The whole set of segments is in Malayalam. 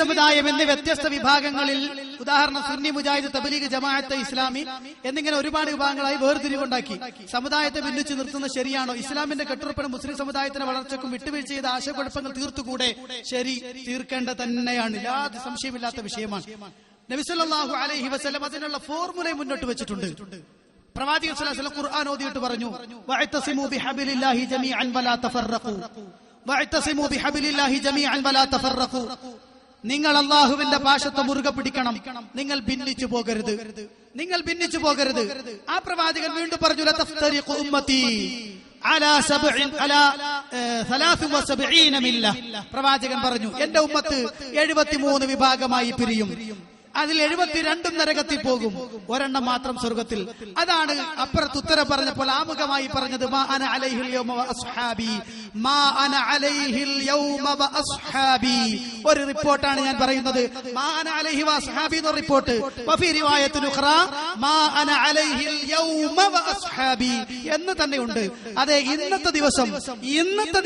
സമുദായം എന്നീ വ്യത്യസ്ത വിഭാഗങ്ങളിൽ, ഉദാഹരണം സുന്നി, മുജാഹിദ്, തബ്ലീഗ്, ജമാഅത്ത് ഇസ്ലാമി എന്നിങ്ങനെ ഒരുപാട് വിഭാഗങ്ങളായി വേർതിരിവുണ്ടാക്കി. സമുദായത്തെ ഭിന്നിച്ചു നിർത്തുന്നത് ശരിയാണോ? ഇസ്ലാമിന്റെ കെട്ടുറപ്പിന് മുസ്ലിം സമുദായത്തിന്റെ വളർച്ചയ്ക്കും വിട്ടുവീഴ്ച ചെയ്ത ആശയക്കുഴപ്പങ്ങൾ തീർത്തുകൂടെ? ശരി, തീർക്കേണ്ടത് തന്നെയാണ്, യാതൊരു സംശയമില്ലാത്ത വിഷയമാണ്. നബി സല്ലല്ലാഹു അലൈഹി വസല്ലം അതിനുള്ള ഫോർമുല മുന്നോട്ട് വെച്ചിട്ടുണ്ട്. പ്രവാചകൻ സ്വല്ലല്ലാഹു അലൈഹി വസല്ലം ഖുർആൻ ഓതിയിട്ട് പറഞ്ഞു, വഅതസിമു ബിഹബിലില്ലാഹി ജമീഅൻ വലാ തഫറഖു, വഅതസിമു ബിഹബിലില്ലാഹി ജമീഅൻ വലാ തഫറഖു. നിങ്ങൾ അല്ലാഹുവിന്റെ പാശത്തെ മുറുകെ പിടിക്കണം, നിങ്ങൾ ഭിന്നിച്ചു പോകരുത്, നിങ്ങൾ ഭിന്നിച്ചു പോകരുത്. ആ പ്രവാചകൻ വീണ്ടും പറഞ്ഞു, ലതഫ്തരിഖു ഉമ്മത്തി അലാ 73 മില്ല. പ്രവാചകൻ പറഞ്ഞു, എന്റെ ഉമ്മത്ത് 73 വിഭാഗമായി പിരിയും, അതിൽ 72 നരകത്തിൽ പോകും, ഒരെണ്ണം മാത്രം സ്വർഗത്തിൽ. അതാണ് അപ്പുറത്ത് ഉത്തരം പറഞ്ഞപ്പോൾ ആമുഖമായി പറഞ്ഞത്, മാ അന അലൈഹിൽ യൗമ വ അസ്ഹാബി, മാ അന അലൈഹിൽ യൗമ വ അസ്ഹാബി. ഒരു റിപ്പോർട്ടാണ് ഞാൻ പറയുന്നത്, മാ അന അലൈഹി വ അസ്ഹാബി എന്ന റിപ്പോർട്ട്. വഫീ റിവായത്തുൻ ഉഖ്റ മാ അന അലൈഹിൽ യൗമ വ അസ്ഹാബി എന്ന് തന്നെയുണ്ട്. അതെ, ഇന്നത്തെ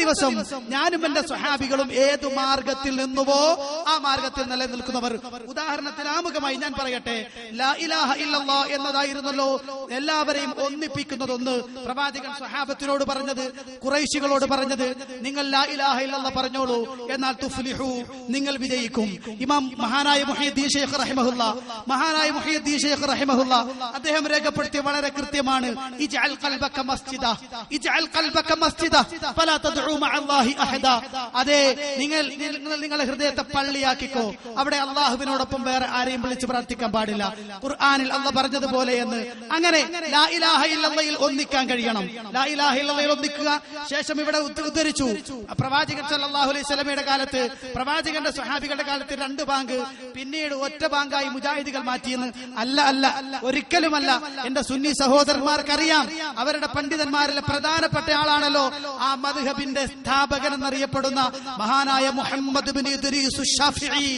ദിവസം ഞാനും എന്റെ സ്വഹാബികളും ഏതു മാർഗത്തിൽ നിന്നുവോ ആ മാർഗത്തിൽ നിലനിൽക്കുന്നവർ. ഉദാഹരണത്തിന് ആമുഖമായി ഞാൻ പറയട്ടെ, ലാ ഇലാഹ ഇല്ലല്ലാഹ് എന്നതായിരുന്നല്ലോ എല്ലാവരെയും ഒന്നിപ്പിക്കുന്നതൊന്ന്. പ്രവാചകൻ സ്വഹാബത്തിനോട് പറഞ്ഞത്, ഖുറൈശികളോട് പറഞ്ഞത്, നിങ്ങൾ ലാ ഇലാഹ ഇല്ലല്ലാഹ് പറഞ്ഞോളൂ, എന്നാൽ തുഫ്ലിഹു, നിങ്ങൾ വിജയിക്കും. ഇമാം മഹാനായ മുഹയ്യിദ്ദീൻ ശൈഖ് റഹിമഹുല്ലാ അദ്ദേഹം രേഖപ്പെടുത്തിയ വളരെ കൃത്യമാണ്, ഇജ്അൽ ഖൽബക മസ്ജിദ, ഇജ്അൽ ഖൽബക മസ്ജിദ ഫലാ തദ്ഉ മഅല്ലാഹി അഹദ. അതെ, നിങ്ങളുടെ ഹൃദയത്തെ പള്ളിയാക്കിക്കോ, അവിടെ അല്ലാഹുവിനോടൊപ്പം വേറെ ആരെയും വിളിച്ച് പ്രാർത്ഥിക്കാൻ പാടില്ല. ഖുർആനിൽ അല്ലാഹ് പറഞ്ഞതുപോലെ എന്ന്. അങ്ങനെ ലാ ഇലാഹ ഇല്ലല്ലാഹയിൽ ഒന്നിക്കാൻ കഴിയണം. ലാ ഇലാഹ ഇല്ലല്ലാഹയിൽ ഒന്നിക്കുക. ശേഷം ഇവിടെ ഉദ്ധരിച്ചു, പ്രവാചകൻ സല്ലല്ലാഹു അലൈഹി വസല്ലമയുടെ കാലത്ത്, പ്രവാചകന്റെ സ്വഹാബികളുടെ കാലത്ത് 2 ബാങ്ക്, പിന്നീട് ഒറ്റ ബാങ്കായി മുജാഹിദുകൾ മാറ്റിയെന്ന്. അല്ല, ഒരിക്കലുമല്ല. എന്റെ സുന്നി സഹോദരന്മാർക്കറിയാം, അവരുടെ പണ്ഡിതന്മാരിലെ പ്രധാനപ്പെട്ട ആളാണല്ലോ ആ മദ്ഹബിന്റെ സ്ഥാപകൻ എന്നറിയപ്പെടുന്ന മഹാനായ മുഹമ്മദ് ബിൻ ഇദ്രീസ് ശാഫിഈ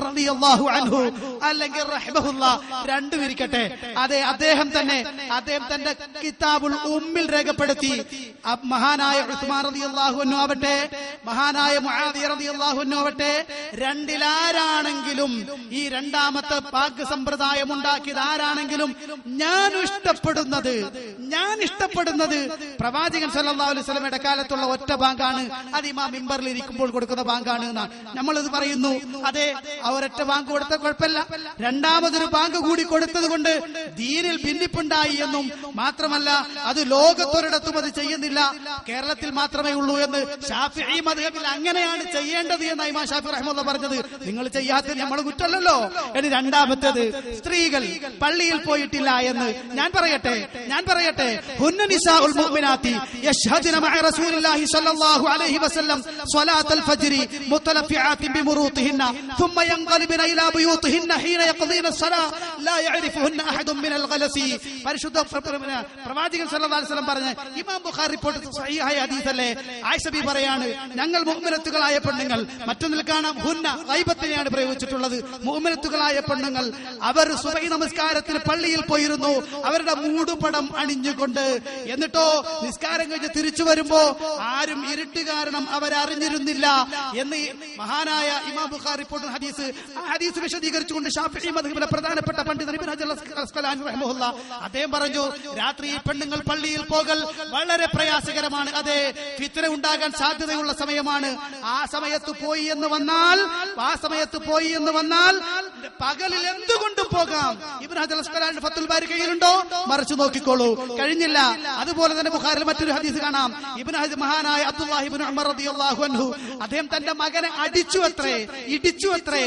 റളിയല്ലാഹു അൻഹു, അല്ലെങ്കിൽ റഹിമഹുല്ലാഹ്, രണ്ടും ഇരിക്കട്ടെ. അതെ, അദ്ദേഹം തന്നെ കിതാബുൽ ഉമ്മിൽ രേഖപ്പെടുത്തി, മഹാനായ ഉസ്മാൻ റളിയല്ലാഹു അൻഹു ആവട്ടെ, മഹാനായ മുആവിയ റളിയല്ലാഹു അൻഹു ആവട്ടെ, രണ്ടിലാരാണെങ്കിലും, ഈ രണ്ടാമത്തെ പാക് സമ്പ്രദായം ഉണ്ടാക്കിയത് ആരാണെങ്കിലും, ഞാൻ ഇഷ്ടപ്പെടുന്നത് പ്രവാചകൻ സല്ലല്ലാഹു അലൈഹി വസല്ലമയുടെ കാലത്തുള്ള ഒറ്റ ബാങ്കാണ്. അത് ഇമാം മിമ്പറിൽ ഇരിക്കുമ്പോൾ കൊടുക്കുന്ന ബാങ്കാണ് എന്നാണ് നമ്മളിത് പറയുന്നു. അതെ, ഒരൊറ്റ ബാങ്ക് കൊടുത്ത കുഴപ്പമില്ല, രണ്ടാമതൊരു ബാങ്ക് കൂടി കൊടുത്തത് കൊണ്ട് ദീനിൽ ഭിന്നിപ്പുണ്ടായി എന്നും മാത്രമല്ല, അത് ലോകത്തൊരിടത്തും അത് ചെയ്യുന്നില്ല, കേരളത്തിൽ മാത്രമേ ഉള്ളൂ എന്ന് ശാഫിഈ മദ്ഹബിൽ അങ്ങനെയാണ് ചെയ്യേണ്ടത് എന്ന് ഇമാം ശാഫിഈ റഹിമഹുല്ലാഹ് പറഞ്ഞത്. നിങ്ങൾ ചെയ്യാത്തത് നമ്മൾ കുറ്റമല്ലല്ലോ. ഇനി രണ്ടാമത്തേത്, സ്ത്രീകൾ പള്ളിയിൽ പോയിട്ടില്ല എന്ന് ഞാൻ പറയട്ടെ, ഹുന്ന നിസാഉൽ മുഅ്മിനാത്തി യശ്ഹദുന മഅ റസൂലില്ലാഹി സ്വല്ലല്ലാഹു അലൈഹി വസല്ലം സ്വലാത്തുൽ ഫജ്രി മുതലഫിആത്തിൻ ബിമുറൂതിഹിന്ന ثم ينقلبن الى بيوتهن حين يقضين الصلاه لا يعرفهن احد من الغلس. പരിശുദ്ധ പ്രവാചകൻ സല്ലല്ലാഹു അലൈഹി വസല്ലം പറഞ്ഞ ഇമാം ബുഖാരി റിപ്പോർട്ട് സഹീഹായ ഹദീസല്ലേ. ആയിഷ ബി പറയാണ്, ഞങ്ങൾ മുഅ്മിനത്തുകളായ പെണ്ണുങ്ങൾ, മറ്റൊന്നിൽ കാണാം ഹുന്ന, ഗൈബത്തിനെയാണ് പ്രയോഗിച്ചിട്ടുള്ളത്. മുഅ്മിനത്തുകളായ പെണ്ണുങ്ങൾ അവർ സുബഹി നമസ്കാരത്തിന് പള്ളിയിൽ പോയിരുന്നു, അവരുടെ മൂടുപടം അണിഞ്ഞുകൊണ്ട്. എന്നിട്ടോ നിസ്കാരം കഴിഞ്ഞ് തിരിച്ചു വരുമ്പോ ആരും ഇരുട്ട് കാരണം അവരറിഞ്ഞിരുന്നില്ല എന്ന് മഹാനായ ഇമാം ബുഖാരി റിപ്പോർട്ട് ഹദീസ്. ആ ഹദീസ് വിശദീകരിച്ചുകൊണ്ട് ശാഫിഈ മദ്ഹബിലെ പ്രധാനപ്പെട്ട പണ്ഡിതൻ ഇബ്നു ഹജർ അസ്ഖലാനി റഹിമഹുല്ലാഹ് അദ്ദേഹം പറഞ്ഞു, രാത്രി പെണ്ണുങ്ങൾ പള്ളിയിൽ പോകൽ വളരെ പ്രയാസകരമാണ്. അതെ, ഫിത്ന ഉണ്ടാകാൻ സാധ്യതയുള്ള സമയമാണ്. ആ സമയത്ത് പോയി എന്ന് വന്നാൽ പകലിൽ എന്തുകൊണ്ട് പോകാം? ഇബ്നു ഹജർ അസ്ഖലാനി ഫത്തുൽ ബാരി കയ്യിലുണ്ടോ? മറിച്ചു നോക്കിക്കോളൂ. കഴിഞ്ഞില്ല. അതുപോലെ തന്നെ ബുഖാരിയിൽ മറ്റൊരു ഹദീസ് കാണാം. ഇബ്നു ഹജർ മഹാനായ അബ്ദുല്ലാഹി ഇബ്നു ഉമർ റളിയല്ലാഹു അൻഹു അദ്ദേഹം തന്റെ മകനെ ഇടിച്ചു അത്രേ,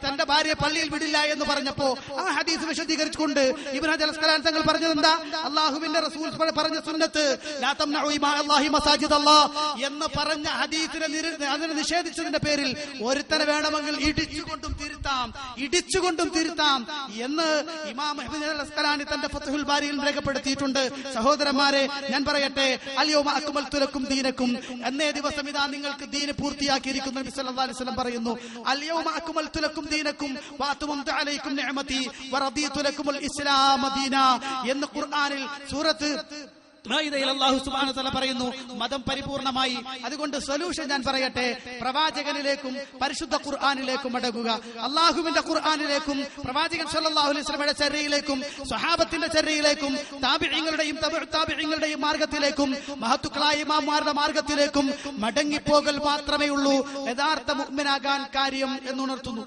തന്റെ ഭാര്യയെ പള്ളിയിൽ വിടില്ല എന്ന് പറഞ്ഞപ്പോ ആ ഹദീസ് വിശദീകരിച്ചുകൊണ്ട് ഇബ്നു ഹജർ അസ്ഖലാനി തങ്ങൾ പറഞ്ഞത് എന്താ? അല്ലാഹുവിന്റെ റസൂൽ പറഞ്ഞ സുന്നത്ത് ലാ തംനഉ ഇമാ അല്ലാഹി മസാജിദല്ലാഹ് എന്ന് പറഞ്ഞ ഹദീസിനെ അതിനെ നിഷേധിച്ചതിന്റെ പേരിൽ ഒരുത്തനെ വേണമെങ്കിൽ ഇടിച്ചുകൊണ്ടും തിരുത്താം എന്ന് ഇമാം ഇബ്നു ഹജർ അസ്ഖലാനി തന്റെ ഫത്ഹുൽ ബാരിയിൽ രേഖപ്പെടുത്തിയിട്ടുണ്ട്. സഹോദരന്മാരെ, ഞാൻ പറയട്ടെ, അൽയൗമ അക്മൽതു ലക്കും ദീനക്കും, എന്നേ ദിവസം ഇതാ നിങ്ങൾക്ക് ദീന് പൂർത്തിയാക്കിയിരിക്കുന്നു. നബി സല്ലല്ലാഹു അലൈഹി വസല്ലം പറയുന്നു, അൽയൗമ അക്മൽതു ലക്കും ദീനക്കും വഅത്മംതു അലൈക്കും നിഅമതി വറദീതു ലക്കുമുൽ ഇസ്ലാമ ദീന എന്ന് ഖുർആനിൽ സൂറത്ത് മാഇദയിൽ അല്ലാഹു സുബ്ഹാനഹു വ തആല പറയുന്നു മതം പരിപൂർണമായി. അതുകൊണ്ട് സൊല്യൂഷൻ ഞാൻ പറയട്ടെ, പ്രവാചകനിലേക്കും പരിശുദ്ധ ഖുർആനിലേക്കും മടങ്ങുക. അല്ലാഹുവിന്റെ ഖുർആനിലേക്കും പ്രവാചകൻ സല്ലല്ലാഹു അലൈഹി വസല്ലമയുടെ ചര്യയിലേക്കും സ്വഹാബത്തിന്റെ ചര്യയിലേക്കും താബിഈങ്ങളുടെയും തബഉ താബിഈങ്ങളുടെയും മാർഗ്ഗത്തിലേക്കും മഹത്തുക്കളായ ഇമാംമാരുടെ മാർഗ്ഗത്തിലേക്കും മടങ്ങിപ്പോകൽ മാത്രമേ ഉള്ളൂ യഥാർത്ഥ മുഅ്മിനാകാൻ കാര്യം എന്നുണർത്തുന്നു.